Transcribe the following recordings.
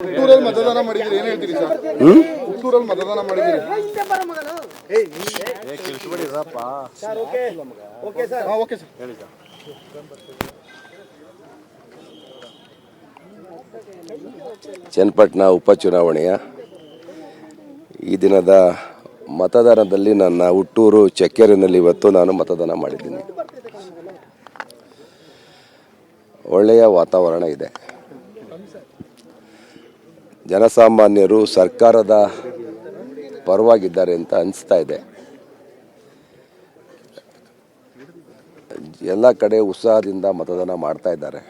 ಹುಟ್ಟೂರಲ್ಲಿ ಮತದಾನ ಮಾಡಿದ್ರಿ, ಏನ್ ಹೇಳ್ತೀರಿ ಸರ್? ಹುಟ್ಟೂರಲ್ಲಿ ಮತದಾನ ಮಾಡಿದ್ರಿ. ಚನ್ನಪಟ್ಟಣ ಉಪಚುನಾವಣೆಯ ಈ ದಿನದ ಮತದಾನದಲ್ಲಿ ನನ್ನ ಹುಟ್ಟೂರು ಚಕ್ಕೇರಿನಲ್ಲಿ ಇವತ್ತು ನಾನು ಮತದಾನ ಮಾಡಿದ್ದೀನಿ. ಒಳ್ಳೆಯ ವಾತಾವರಣ ಇದೆ. ಜನಸಾಮಾನ್ಯರು ಸರ್ಕಾರದ ಪರವಾಗಿದ್ದಾರೆ ಅಂತ ಅನಿಸ್ತಾ ಇದೆ. ಎಲ್ಲ ಕಡೆ ಉತ್ಸಾಹದಿಂದ ಮತದಾನ ಮಾಡ್ತಾ ಇದ್ದಾರೆ.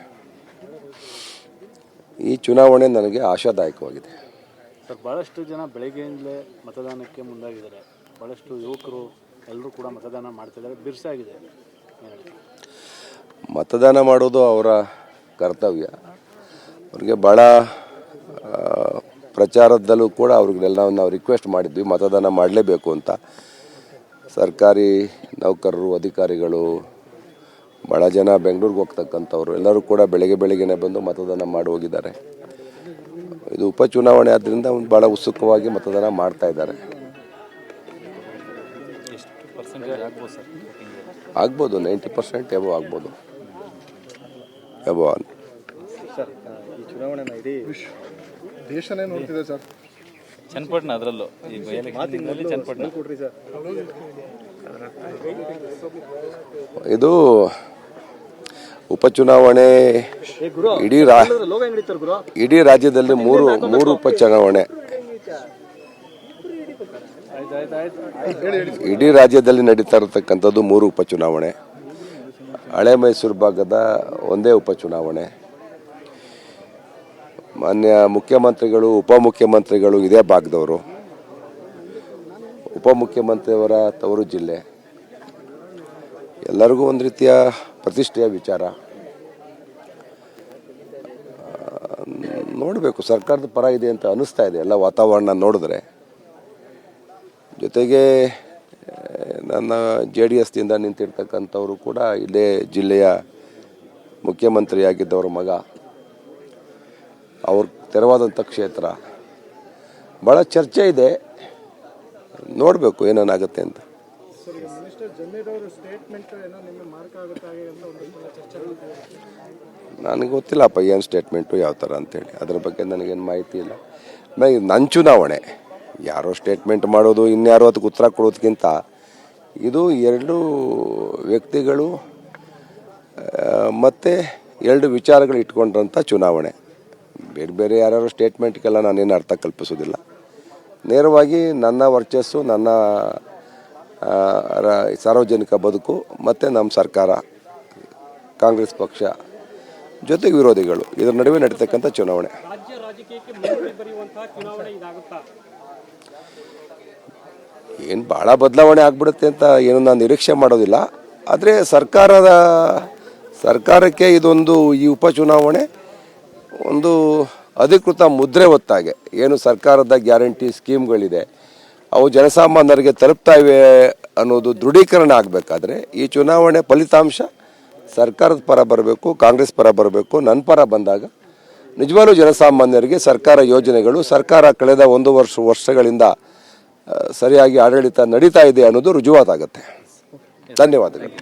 ಈ ಚುನಾವಣೆ ನನಗೆ ಆಶಾದಾಯಕವಾಗಿದೆ. ಸರ್, ಭಾಳಷ್ಟು ಜನ ಬೆಳಗ್ಗೆಯಿಂದಲೇ ಮತದಾನಕ್ಕೆ ಮುಂದಾಗಿದ್ದಾರೆ. ಭಾಳಷ್ಟು ಯುವಕರು ಎಲ್ಲರೂ ಕೂಡ ಮತದಾನ ಮಾಡ್ತಿದ್ದಾರೆ. ಬಿರುಸಾಗಿದೆ. ಮತದಾನ ಮಾಡೋದು ಅವರ ಕರ್ತವ್ಯ. ಅವ್ರಿಗೆ ಭಾಳ ಪ್ರಚಾರದಲ್ಲೂ ಕೂಡ ಅವ್ರಿಗೆಲ್ಲ ನಾವು ರಿಕ್ವೆಸ್ಟ್ ಮಾಡಿದ್ವಿ ಮತದಾನ ಮಾಡಲೇಬೇಕು ಅಂತ. ಸರ್ಕಾರಿ ನೌಕರರು, ಅಧಿಕಾರಿಗಳು, ಭಾಳ ಜನ ಬೆಂಗಳೂರಿಗೆ ಹೋಗ್ತಕ್ಕಂಥವ್ರು ಎಲ್ಲರೂ ಕೂಡ ಬೆಳಗ್ಗೆನೇ ಬಂದು ಮತದಾನ ಮಾಡಿ ಹೋಗಿದ್ದಾರೆ. ಇದು ಉಪಚುನಾವಣೆ ಆದ್ದರಿಂದ ಭಾಳ ಉತ್ಸುಕವಾಗಿ ಮತದಾನ ಮಾಡ್ತಾ ಇದ್ದಾರೆ. ಆಗ್ಬೋದು, 90% ಎಬೋ ಆಗ್ಬೋದು. ಎಬೋ ಸರ್, ಈ ಚುನಾವಣೆನ ಇಡೀ ದೇಶನೇ ನೋಡ್ತಿದೆ ಸರ್. ಚನ್ನಪಟ್ಟಣ ಅದರಲ್ಲೂ ಚನ್ನಪಟ್ಟಣ ಕೊಡ್ರಿ ಸರ್. ಇದು ಉಪಚುನಾವಣೆ ಇಡೀ ರಾಜ್ಯದಲ್ಲಿ ಮೂರು ಉಪಚುನಾವಣೆ ಇಡೀ ರಾಜ್ಯದಲ್ಲಿ ನಡೀತಾ ಇರತಕ್ಕಂಥದ್ದು 3 ಉಪಚುನಾವಣೆ. ಹಳೆ ಮೈಸೂರು ಭಾಗದ ಒಂದೇ ಉಪಚುನಾವಣೆ. ಮಾನ್ಯ ಮುಖ್ಯಮಂತ್ರಿಗಳು, ಉಪಮುಖ್ಯಮಂತ್ರಿಗಳು ಇದೇ ಭಾಗದವರು. ಉಪಮುಖ್ಯಮಂತ್ರಿಯವರ ತವರು ಜಿಲ್ಲೆ. ಎಲ್ಲರಿಗೂ ಒಂದು ರೀತಿಯ ಪ್ರತಿಷ್ಠೆಯ ವಿಚಾರ. ನೋಡಬೇಕು, ಸರ್ಕಾರದ ಪರ ಇದೆ ಅಂತ ಅನಿಸ್ತಾ ಇದೆ ಎಲ್ಲ ವಾತಾವರಣ ನೋಡಿದ್ರೆ. ಜೊತೆಗೆ ನನ್ನ JDSದಿಂದ ನಿಂತಿರ್ತಕ್ಕಂಥವರು ಕೂಡ ಇಲ್ಲೇ ಜಿಲ್ಲೆಯ ಮುಖ್ಯಮಂತ್ರಿಯಾಗಿದ್ದವ್ರ ಮಗ. ಅವ್ರ ತೆರವಾದಂಥ ಕ್ಷೇತ್ರ. ಭಾಳ ಚರ್ಚೆ ಇದೆ, ನೋಡಬೇಕು ಏನೇನಾಗುತ್ತೆ ಅಂತ. ನನಗೆ ಗೊತ್ತಿಲ್ಲಪ್ಪ ಏನು ಸ್ಟೇಟ್ಮೆಂಟು ಯಾವ ಥರ ಅಂತೇಳಿ. ಅದ್ರ ಬಗ್ಗೆ ನನಗೇನು ಮಾಹಿತಿ ಇಲ್ಲ. ನನ್ನ ಚುನಾವಣೆ ಯಾರೋ ಸ್ಟೇಟ್ಮೆಂಟ್ ಮಾಡೋದು, ಇನ್ಯಾರೋ ಅದಕ್ಕೆ ಉತ್ತರ ಕೊಡೋದಕ್ಕಿಂತ ಇದು 2 ವ್ಯಕ್ತಿಗಳು ಮತ್ತು 2 ವಿಚಾರಗಳು ಇಟ್ಕೊಂಡ್ರಂಥ ಚುನಾವಣೆ. ಬೇರೆ ಯಾರ್ಯಾರೋ ಸ್ಟೇಟ್ಮೆಂಟ್ಗೆಲ್ಲ ನಾನೇನು ಅರ್ಥ ಕಲ್ಪಿಸೋದಿಲ್ಲ. ನೇರವಾಗಿ ನನ್ನ ವರ್ಚಸ್ಸು, ನನ್ನ ಸಾರ್ವಜನಿಕ ಬದುಕು ಮತ್ತು ನಮ್ಮ ಸರ್ಕಾರ, ಕಾಂಗ್ರೆಸ್ ಪಕ್ಷ ಜೊತೆಗೆ ವಿರೋಧಿಗಳು, ಇದರ ನಡುವೆ ನಡೀತಕ್ಕಂಥ ಚುನಾವಣೆ. ಏನು ಭಾಳ ಬದಲಾವಣೆ ಆಗ್ಬಿಡುತ್ತೆ ಅಂತ ಏನು ನಾನು ನಿರೀಕ್ಷೆ ಮಾಡೋದಿಲ್ಲ. ಆದರೆ ಸರ್ಕಾರಕ್ಕೆ ಇದೊಂದು, ಈ ಉಪಚುನಾವಣೆ ಒಂದು ಅಧಿಕೃತ ಮುದ್ರೆ ಹೊತ್ತಾಗೆ ಏನು ಸರ್ಕಾರದ ಗ್ಯಾರಂಟಿ ಸ್ಕೀಮ್ಗಳಿದೆ ಅವು ಜನಸಾಮಾನ್ಯರಿಗೆ ತಲುಪ್ತಾ ಇವೆ ಅನ್ನೋದು ದೃಢೀಕರಣ ಆಗಬೇಕಾದ್ರೆ ಈ ಚುನಾವಣೆ ಫಲಿತಾಂಶ ಸರ್ಕಾರದ ಪರ ಬರಬೇಕು, ಕಾಂಗ್ರೆಸ್ ಪರ ಬರಬೇಕು. ನನ್ನ ಪರ ಬಂದಾಗ ನಿಜವಾಗ್ಲೂ ಜನಸಾಮಾನ್ಯರಿಗೆ ಸರ್ಕಾರ ಯೋಜನೆಗಳು, ಸರ್ಕಾರ ಕಳೆದ 1 ವರ್ಷಗಳಿಂದ ಸರಿಯಾಗಿ ಆಡಳಿತ ನಡೀತಾ ಇದೆ ಅನ್ನೋದು ರುಜುವಾತಾಗುತ್ತೆ. ಧನ್ಯವಾದಗಳು.